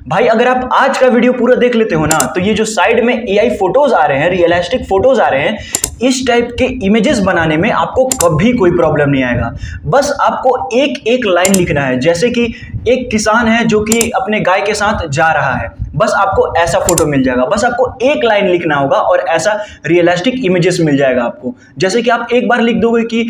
भाई अगर आप आज का वीडियो पूरा देख लेते हो ना, तो ये जो साइड में एआई फोटोज आ रहे हैं, रियलिस्टिक फोटोज आ रहे हैं, इस टाइप के इमेजेस बनाने में आपको कभी कोई प्रॉब्लम नहीं आएगा। बस आपको एक एक लाइन लिखना है। जैसे कि एक किसान है जो कि अपने गाय के साथ जा रहा है, बस आपको ऐसा फोटो मिल जाएगा। बस आपको एक लाइन लिखना होगा और ऐसा रियलिस्टिक इमेजेस मिल जाएगा आपको। जैसे कि आप एक बार लिख दोगे कि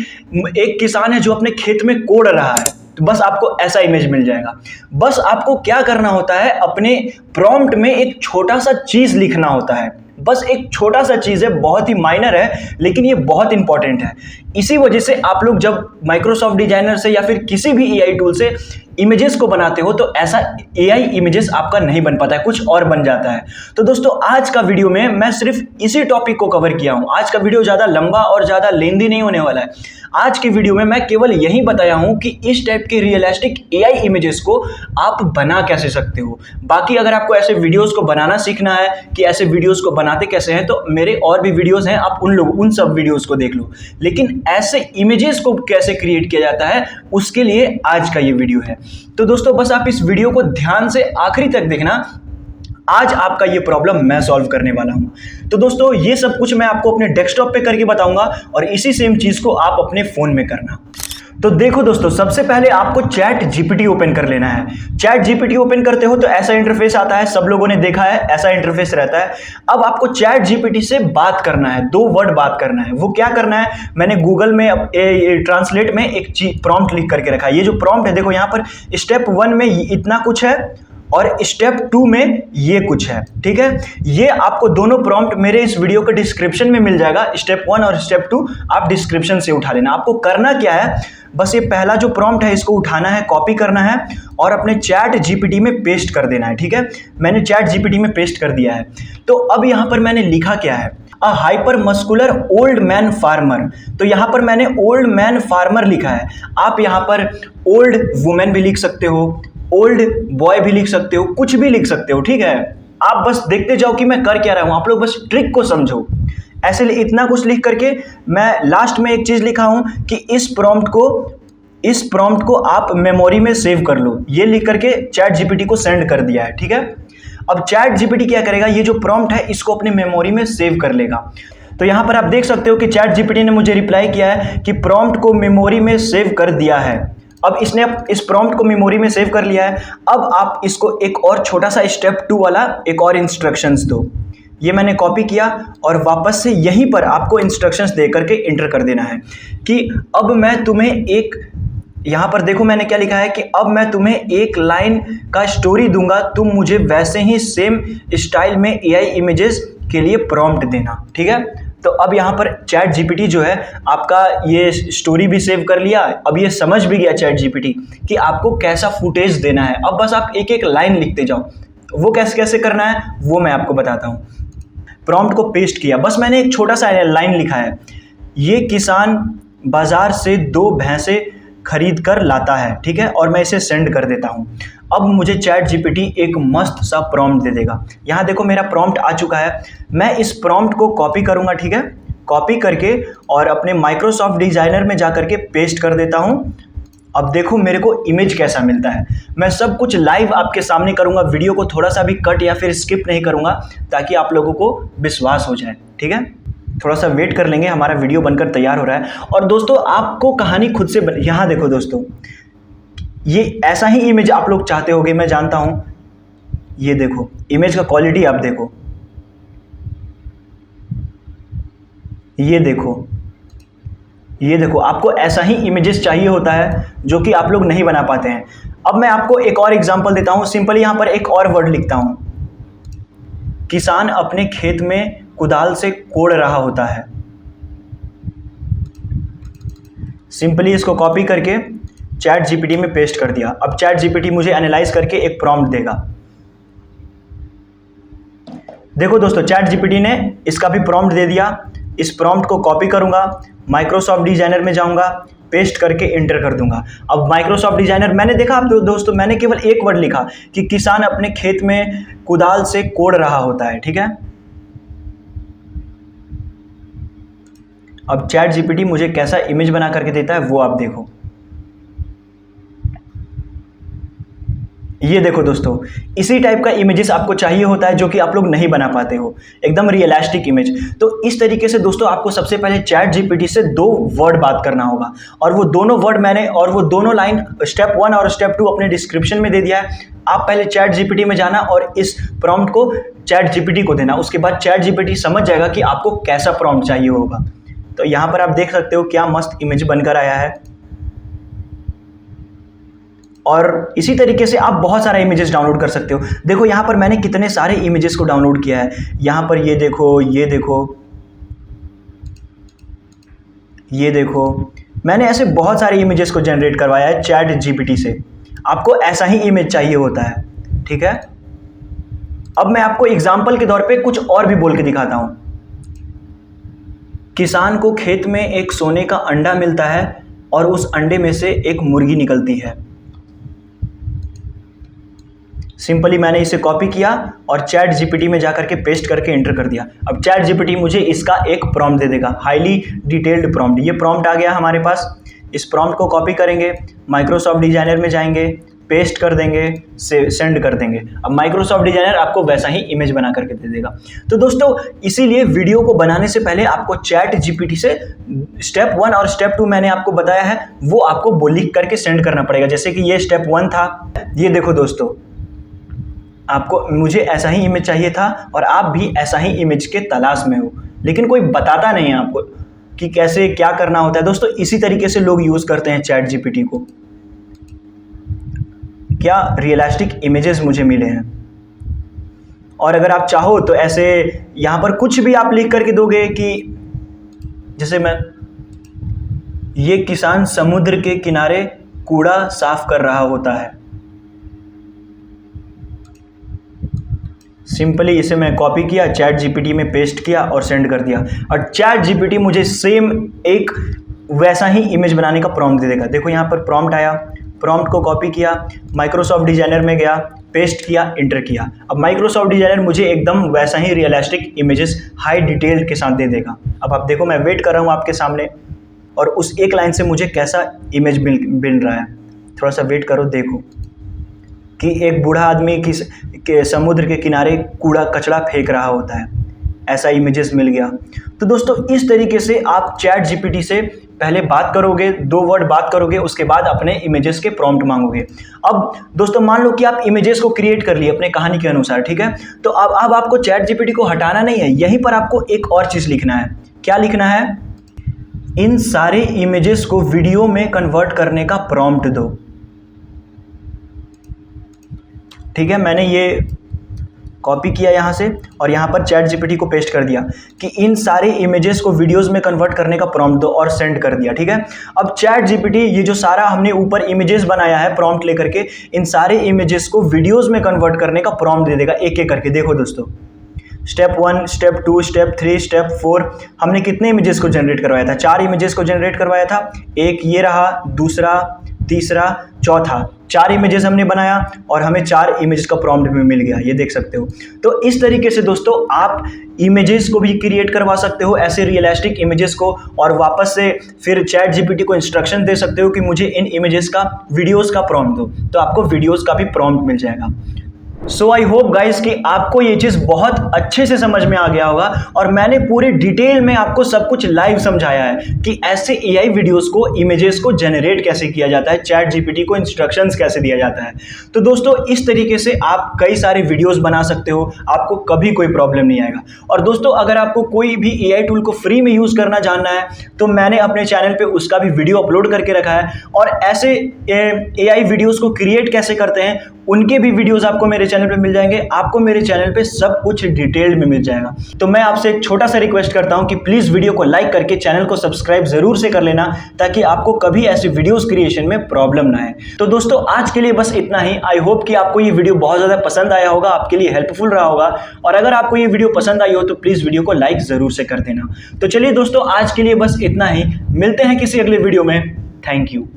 एक किसान है जो अपने खेत में कोड़ रहा है, तो बस आपको ऐसा इमेज मिल जाएगा। बस आपको क्या करना होता है, अपने प्रॉम्प्ट में एक छोटा सा चीज लिखना होता है। बस एक छोटा सा चीज है, बहुत ही माइनर है, लेकिन ये बहुत इंपॉर्टेंट है। इसी वजह से आप लोग जब माइक्रोसॉफ्ट डिजाइनर से या फिर किसी भी एआई टूल से इमेजेस को बनाते हो, तो ऐसा एआई इमेजेस आपका नहीं बन पाता है, कुछ और बन जाता है। तो दोस्तों आज का वीडियो में मैं सिर्फ इसी टॉपिक को कवर किया हूं। आज का वीडियो ज्यादा लंबा और ज्यादा लेंदी नहीं होने वाला है। आज के वीडियो में मैं केवल यही बताया हूं कि इस टाइप के रियलिस्टिक एआई इमेजेस को आप बना कैसे सकते हो। बाकी अगर आपको ऐसे वीडियोस को बनाना सीखना है कि ऐसे वीडियोस को बनाते कैसे हैं, तो मेरे और भी वीडियोस हैं, आप उन सब वीडियोस को देख लो। लेकिन ऐसे इमेजेस को कैसे क्रिएट किया जाता है, उसके लिए आज का ये वीडियो है। तो दोस्तों बस आप इस वीडियो को ध्यान से आखिरी तक देखना। आज आपका ये प्रॉब्लम मैं सॉल्व करने वाला हूं। तो दोस्तों ये सब कुछ मैं आपको अपने डेस्कटॉप पे करके बताऊंगा और इसी सेम चीज को आप अपने फोन में करना। तो देखो दोस्तों, सबसे पहले आपको चैट जीपीटी ओपन कर लेना है। चैट जीपीटी ओपन करते हो तो ऐसा इंटरफेस आता है, सब लोगों ने देखा है, ऐसा इंटरफेस रहता है। अब आपको चैट जीपीटी से बात करना है, 2 वर्ड बात करना है। वो क्या करना है, मैंने गूगल में ट्रांसलेट में एक प्रॉम्प्ट लिख करके रखा है। ये जो प्रॉम्प्ट है, देखो यहाँ पर स्टेप 1 में इतना कुछ है और स्टेप 2 में ये कुछ है, ठीक है। ये आपको दोनों प्रॉम्प्ट मेरे इस वीडियो के डिस्क्रिप्शन में मिल जाएगा। स्टेप 1 और स्टेप 2 आप डिस्क्रिप्शन से उठा लेना। आपको करना क्या है, बस ये पहला जो प्रॉम्प्ट है इसको उठाना है, कॉपी करना है और अपने चैट जीपीटी में पेस्ट कर देना है, ठीक है। मैंने चैट जीपीटी में पेस्ट कर दिया है। तो अब यहां पर मैंने लिखा क्या है, a hyper muscular old man farmer. तो यहां पर मैंने ओल्ड मैन फार्मर लिखा है। आप यहां पर ओल्ड वुमेन भी लिख सकते हो, ओल्ड बॉय भी लिख सकते हो, कुछ भी लिख सकते हो, ठीक है। आप बस देखते जाओ कि मैं कर क्या रहा हूं, आप लोग बस ट्रिक को समझो। ऐसे इतना कुछ लिख करके मैं लास्ट में एक चीज लिखा हूं कि इस प्रॉम्प्ट को आप मेमोरी में सेव कर लो। ये लिख करके चैट जीपीटी को सेंड कर दिया है, ठीक है। अब चैट जीपीटी क्या करेगा, ये जो प्रॉम्प्ट है इसको अपनी मेमोरी में सेव कर लेगा। तो यहां पर आप देख सकते हो कि चैट जीपीटी ने मुझे रिप्लाई किया है कि प्रॉम्प्ट को मेमोरी में सेव कर दिया है। अब इसने इस प्रॉम्प्ट को मेमोरी में सेव कर लिया है। अब आप इसको एक और छोटा सा स्टेप 2 वाला एक और इंस्ट्रक्शंस दो। ये मैंने कॉपी किया और वापस से यहीं पर आपको इंस्ट्रक्शंस दे करके इंटर कर देना है कि अब मैं तुम्हें एक, यहां पर देखो मैंने क्या लिखा है कि अब मैं तुम्हें एक लाइन का स्टोरी दूंगा, तुम मुझे वैसे ही सेम स्टाइल में एआई इमेजेस के लिए प्रॉम्प्ट देना, ठीक है। तो अब यहाँ पर चैट जीपीटी जो है आपका ये स्टोरी भी सेव कर लिया। अब ये समझ भी गया चैट जीपीटी कि आपको कैसा फुटेज देना है। अब बस आप एक एक लाइन लिखते जाओ। वो कैसे कैसे करना है वो मैं आपको बताता हूँ। प्रॉम्प्ट को पेस्ट किया, बस मैंने एक छोटा सा लाइन लिखा है, ये किसान बाजार से 2 भैंसे खरीद कर लाता है, ठीक है, और मैं इसे सेंड कर देता हूं। अब मुझे चैट जीपीटी एक मस्त सा प्रॉम्प्ट दे देगा। यहां देखो मेरा प्रॉम्प्ट आ चुका है। मैं इस प्रॉम्प्ट को कॉपी करूंगा, ठीक है, कॉपी करके और अपने माइक्रोसॉफ्ट डिजाइनर में जाकर के पेस्ट कर देता हूं। अब देखो मेरे को इमेज कैसा मिलता है। मैं सब कुछ लाइव आपके सामने करूंगा, वीडियो को थोड़ा सा भी कट या फिर स्किप नहीं करूंगा, ताकि आप लोगों को विश्वास हो जाए, ठीक है। थोड़ा सा वेट कर लेंगे, हमारा वीडियो बनकर तैयार हो रहा है। और दोस्तों आपको कहानी खुद से यहाँ देखो दोस्तों, ये ऐसा ही इमेज आप लोग चाहते होगे, मैं जानता हूं। ये देखो इमेज का क्वालिटी आप देखो, ये देखो, ये देखो, आपको ऐसा ही इमेजेस चाहिए होता है जो कि आप लोग नहीं बना पाते हैं। अब मैं आपको एक और एग्जांपल देता हूं। सिंपली यहां पर एक और वर्ड लिखता हूं, किसान अपने खेत में कुदाल से कोड़ रहा होता है। सिंपली इसको कॉपी करके चैट जीपीटी में पेस्ट कर दिया। अब चैट जीपीटी मुझे एनालाइज करके एक प्रॉम्प्ट देगा। देखो दोस्तों, चैट जीपीटी ने इसका भी प्रॉम्प्ट दे दिया। इस प्रॉम्प्ट को कॉपी करूंगा, माइक्रोसॉफ्ट डिजाइनर में जाऊंगा, पेस्ट करके इंटर कर दूंगा। अब माइक्रोसॉफ्ट डिजाइनर मैंने देखा, आप दोस्तों मैंने केवल एक वर्ड लिखा कि किसान अपने खेत में कुदाल से कोड़ रहा होता है, ठीक है। अब चैट जीपीटी मुझे कैसा इमेज बना करके देता है वो आप देखो। ये देखो दोस्तों, इसी टाइप का इमेजेस आपको चाहिए होता है जो कि आप लोग नहीं बना पाते हो, एकदम रियलिस्टिक इमेज। तो इस तरीके से दोस्तों आपको सबसे पहले चैट जीपीटी से 2 वर्ड बात करना होगा, और वो दोनों वर्ड मैंने और वो दोनों लाइन स्टेप 1 और स्टेप 2 अपने डिस्क्रिप्शन में दे दिया है। आप पहले चैट जीपीटी में जाना और इस प्रॉम्प्ट को चैट जीपीटी को देना, उसके बाद चैट जीपीटी समझ जाएगा कि आपको कैसा प्रॉम्प्ट चाहिए होगा। तो यहाँ पर आप देख सकते हो क्या मस्त इमेज बनकर आया है। और इसी तरीके से आप बहुत सारा इमेजेस डाउनलोड कर सकते हो। देखो यहाँ पर मैंने कितने सारे इमेजेस को डाउनलोड किया है। यहाँ पर ये देखो, ये देखो, ये देखो, मैंने ऐसे बहुत सारे इमेजेस को जनरेट करवाया है चैट जीपीटी से। आपको ऐसा ही इमेज चाहिए होता है, ठीक है। अब मैं आपको एग्जाम्पल के तौर पे कुछ और भी बोल के दिखाता हूं। किसान को खेत में एक सोने का अंडा मिलता है और उस अंडे में से एक मुर्गी निकलती है। सिंपली मैंने इसे कॉपी किया और चैट जीपीटी में जाकर के पेस्ट करके एंटर कर दिया। अब चैट जीपीटी मुझे इसका एक प्रॉम्प्ट दे देगा, हाईली डिटेल्ड प्रॉम्प्ट। ये प्रॉम्प्ट आ गया हमारे पास। इस प्रॉम्प्ट को कॉपी करेंगे, माइक्रोसॉफ्ट डिजाइनर में जाएंगे, पेस्ट कर देंगे, सेंड कर देंगे। अब माइक्रोसॉफ्ट डिजाइनर आपको वैसा ही इमेज बना करके दे देगा। तो दोस्तों इसीलिए वीडियो को बनाने से पहले आपको चैट जीपीटी से स्टेप 1 और स्टेप 2 मैंने आपको बताया है, वो आपको लिख करके सेंड करना पड़ेगा। जैसे कि ये स्टेप 1 था। ये देखो दोस्तों, आपको मुझे ऐसा ही इमेज चाहिए था और आप भी ऐसा ही इमेज के तलाश में हो, लेकिन कोई बताता नहीं है आपको कि कैसे क्या करना होता है। दोस्तों इसी तरीके से लोग यूज़ करते हैं चैट जीपीटी को। क्या रियलिस्टिक इमेजेस मुझे मिले हैं। और अगर आप चाहो तो ऐसे यहाँ पर कुछ भी आप लिख करके दोगे कि जैसे ये किसान समुद्र के किनारे कूड़ा साफ कर रहा होता है। सिंपली इसे मैं कॉपी किया, चैट जीपीटी में पेस्ट किया और सेंड कर दिया, और चैट जीपीटी मुझे सेम एक वैसा ही इमेज बनाने का प्रॉम्प्ट दे देगा। देखो यहाँ पर प्रॉम्प्ट आया, प्रॉम्प्ट को कॉपी किया, माइक्रोसॉफ्ट डिजाइनर में गया, पेस्ट किया, एंटर किया। अब माइक्रोसॉफ्ट डिजाइनर मुझे एकदम वैसा ही रियलिस्टिक इमेजेस हाई डिटेल के साथ दे देगा। अब आप देखो, मैं वेट कर रहा हूँ आपके सामने और उस एक लाइन से मुझे कैसा इमेज मिल रहा है। थोड़ा सा वेट करो, देखो कि एक बूढ़ा आदमी के समुद्र के किनारे कूड़ा कचरा फेंक रहा होता है, ऐसा इमेजेस मिल गया। तो दोस्तों इस तरीके से आप चैट जीपीटी से पहले बात करोगे, 2 वर्ड बात करोगे, उसके बाद अपने इमेजेस के प्रॉम्प्ट मांगोगे। अब दोस्तों मान लो कि आप इमेजेस को क्रिएट कर लिए अपने कहानी के अनुसार, ठीक है। तो अब आपको चैट जीपीटी को हटाना नहीं है, यहीं पर आपको एक और चीज़ लिखना है। क्या लिखना है? इन सारे इमेजेस को वीडियो में कन्वर्ट करने का प्रॉम्प्ट दो। ठीक है, मैंने ये कॉपी किया यहाँ से और यहाँ पर चैट जीपीटी को पेस्ट कर दिया कि इन सारे इमेजेस को वीडियोस में कन्वर्ट करने का प्रॉम्प्ट दो, और सेंड कर दिया। ठीक है, अब चैट जीपीटी ये जो सारा हमने ऊपर इमेजेस बनाया है प्रॉम्प्ट लेकर के, इन सारे इमेजेस को वीडियोस में कन्वर्ट करने का प्रॉम्प्ट दे देगा एक एक करके। देखो दोस्तों, स्टेप 1, स्टेप 2, स्टेप 3, स्टेप 4 हमने कितने इमेजेस को जनरेट करवाया था? 4 इमेजेस को जनरेट करवाया था। एक ये रहा, दूसरा, तीसरा, चौथा, 4 इमेजेस हमने बनाया और हमें 4 इमेजेस का प्रॉम्प्ट भी मिल गया, ये देख सकते हो। तो इस तरीके से दोस्तों आप इमेजेस को भी क्रिएट करवा सकते हो, ऐसे रियलिस्टिक इमेजेस को, और वापस से फिर चैट जीपीटी को इंस्ट्रक्शन दे सकते हो कि मुझे इन इमेजेस का, वीडियोस का प्रॉम्प्ट दो, तो आपको वीडियोस का भी प्रॉम्प्ट मिल जाएगा। सो आई होप गाइस कि आपको ये चीज़ बहुत अच्छे से समझ में आ गया होगा, और मैंने पूरे डिटेल में आपको सब कुछ लाइव समझाया है कि ऐसे एआई वीडियोस को, इमेजेस को जनरेट कैसे किया जाता है, चैट जीपीटी को इंस्ट्रक्शंस कैसे दिया जाता है। तो दोस्तों इस तरीके से आप कई सारे वीडियोस बना सकते हो, आपको कभी कोई प्रॉब्लम नहीं आएगा। और दोस्तों अगर आपको कोई भी एआई टूल को फ्री में यूज़ करना जानना है तो मैंने अपने चैनल पर उसका भी वीडियो अपलोड करके रखा है, और ऐसे एआई वीडियोज़ को क्रिएट कैसे करते हैं उनके भी वीडियोस आपको मेरे चैनल पे मिल जाएंगे। आपको मेरे चैनल पे सब कुछ डिटेल्ड में मिल जाएगा। तो मैं आपसे एक छोटा सा रिक्वेस्ट करता हूं कि प्लीज़ वीडियो को लाइक करके चैनल को सब्सक्राइब ज़रूर से कर लेना, ताकि आपको कभी ऐसे वीडियोस क्रिएशन में प्रॉब्लम ना आए। तो दोस्तों आज के लिए बस इतना ही। आई होप कि आपको ये वीडियो बहुत ज़्यादा पसंद आया होगा, आपके लिए हेल्पफुल रहा होगा, और अगर आपको ये वीडियो पसंद आई हो तो प्लीज़ वीडियो को लाइक ज़रूर से कर देना। तो चलिए दोस्तों आज के लिए बस इतना ही, मिलते हैं किसी अगले वीडियो में। Thank you.